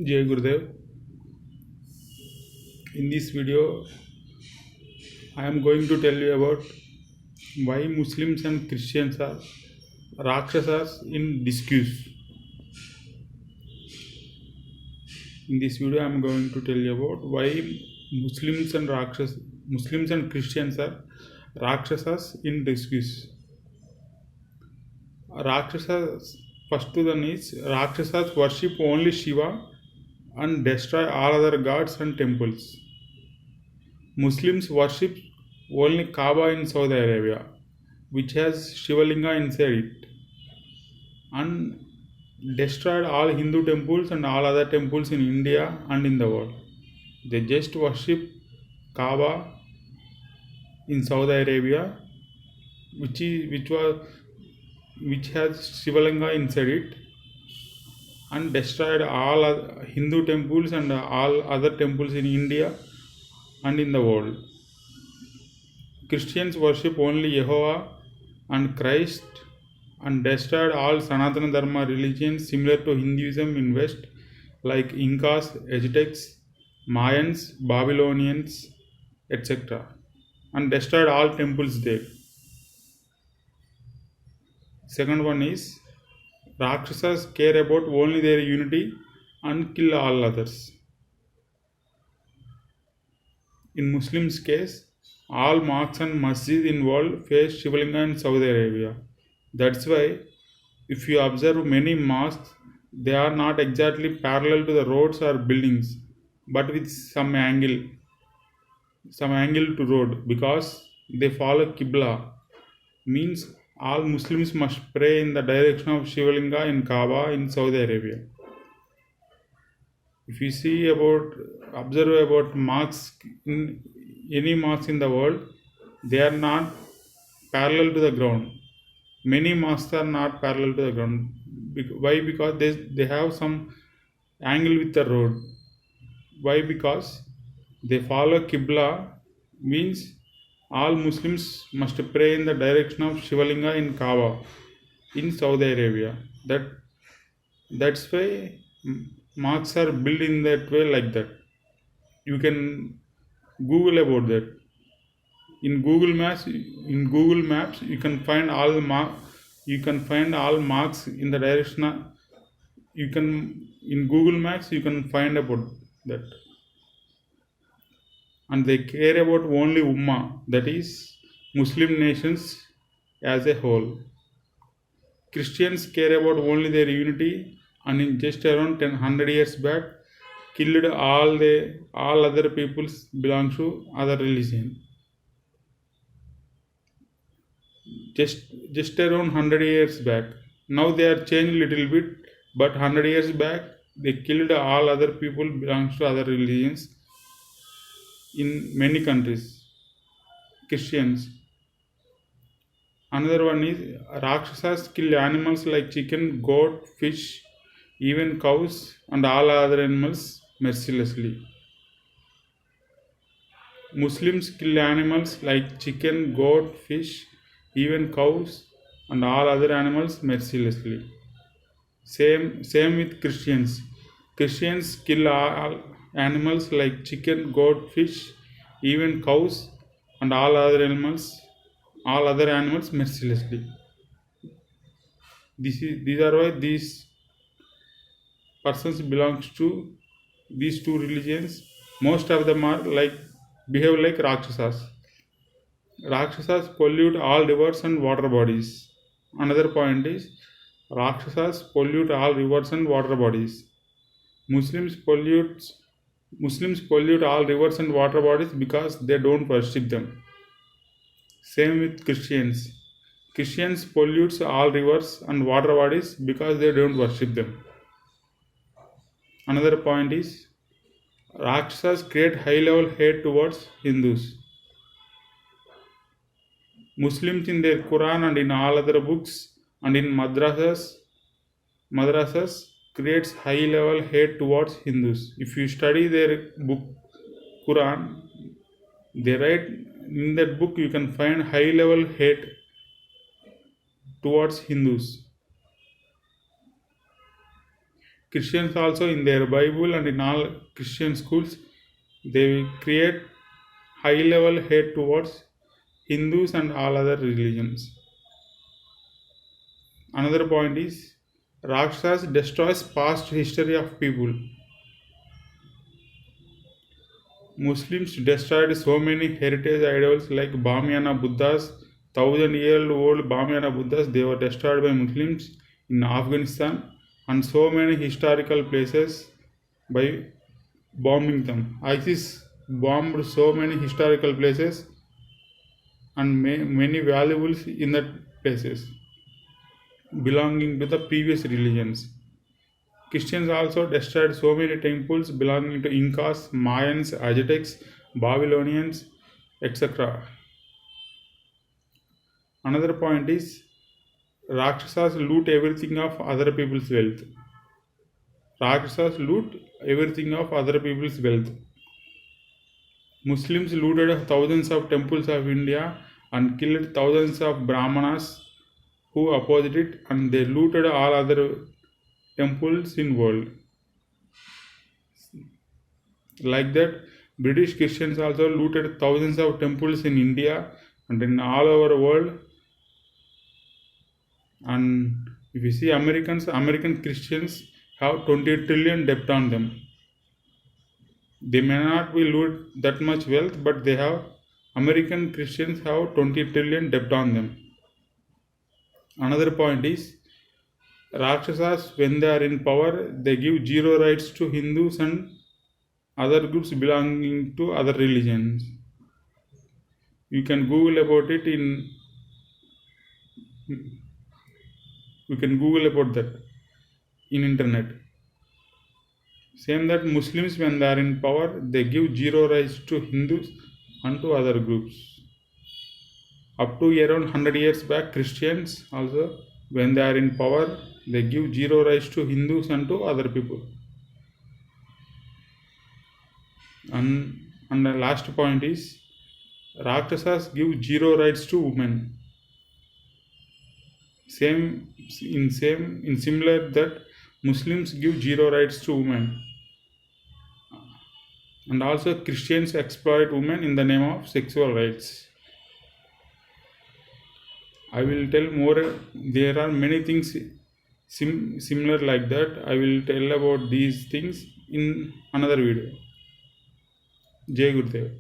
Jai Gurudev. In this video, I am going to tell you about why Muslims and Christians are Rakshasas in disuse. In this video, I am going to tell you about why Muslims and Christians are Rakshasas in disuse. Rakshasas, first one is Rakshasas worship only Shiva and destroy all other gods and temples. Muslims worship only Kaaba in Saudi Arabia, which has Shivalinga inside it, and destroyed all Hindu temples and all other temples in India and in the world. They just worship Kaaba in Saudi Arabia, which has Shivalinga inside it, and destroyed all Hindu temples and all other temples in India and in the world. Christians worship only Jehovah and Christ and destroyed all Sanatana Dharma religions similar to Hinduism in West, like Incas, Aztecs, Mayans, Babylonians, etc., and destroyed all temples there. Second one is Rakshasas care about only their unity and kill all others. In Muslims' case, all mosques and masjids in world face Shivalinga in Saudi Arabia. That's why, if you observe many mosques, they are not exactly parallel to the roads or buildings, but with some angle to road, because they follow Qibla. Means all Muslims must pray in the direction of Shivalinga in Kaaba in Saudi Arabia. If you observe about mosques in any mosque in the world, they are not parallel to the ground. Many mosques are not parallel to the ground. Why? Because they have some angle with the road. Why? Because they follow Qibla, means all Muslims must pray in the direction of Shivalinga in Kaaba in Saudi Arabia. That's why mosques are built in that way, like that. You can Google about that. In Google Maps, you can find all marks in the direction. In Google Maps you can find about that. And they care about only Ummah, that is Muslim nations as a whole. Christians care about only their unity, and in just around 100 years back killed all other peoples belong to other religion. Just around 100 years back. Now they are changed little bit, but 100 years back they killed all other people belongs to other religions in many countries. Christians. Another one is Rakshasas kill animals like chicken, goat, fish, even cows and all other animals mercilessly. Muslims kill animals like chicken, goat, fish, even cows and all other animals mercilessly. Same with Christians. Christians kill all animals like chicken, goat, fish, even cows and all other animals mercilessly. These are why these persons belongs to these two religions. Most of them are behave like Rakshasas. Rakshasas pollute all rivers and water bodies. Another point is Rakshasas pollute all rivers and water bodies. Muslims pollute all rivers and water bodies because they don't worship them. Same with Christians. Christians pollute all rivers and water bodies because they don't worship them. Another point is Rakshasas create high-level hate towards Hindus. Muslims in their Quran and in all other books and in madrasas creates high-level hate towards Hindus. If you study their book Quran, they write in that book you can find high-level hate towards Hindus. Christians also in their Bible and in all Christian schools, they create high level hate towards Hindus and all other religions. Another point is Rakshas destroys past history of people. Muslims destroyed so many heritage idols like Bamyana Buddhas, 1,000-year-old Bamyana Buddhas, they were destroyed by Muslims in Afghanistan, and so many historical places by bombing them. ISIS bombed so many historical places and many valuables in that places belonging to the previous religions. Christians also destroyed so many temples belonging to Incas, Mayans, Aztecs, Babylonians, etc. Another point is Rakshasas loot everything of other people's wealth. Rakshasas loot everything of other people's wealth. Muslims looted thousands of temples of India and killed thousands of Brahmanas who opposed it, and they looted all other temples in world. Like that, British Christians also looted thousands of temples in India and in all over the world. And if you see American Christians have 20 trillion debt on them. They may not be loot that much wealth, but they have American Christians have 20 trillion debt on them. Another point is Rakshasas, when they are in power, they give zero rights to Hindus and other groups belonging to other religions. You can Google about it you can Google about that in internet. Same that Muslims, when they are in power, they give zero rights to Hindus and to other groups. Up to around 100 years back, Christians also, when they are in power, they give zero rights to Hindus and to other people. And the last point is Rakshasas give zero rights to women. In similar that Muslims give zero rights to women. And also Christians exploit women in the name of sexual rights. I will tell more. There are many things similar like that. I will tell about these things in another video. Jai Gurudev.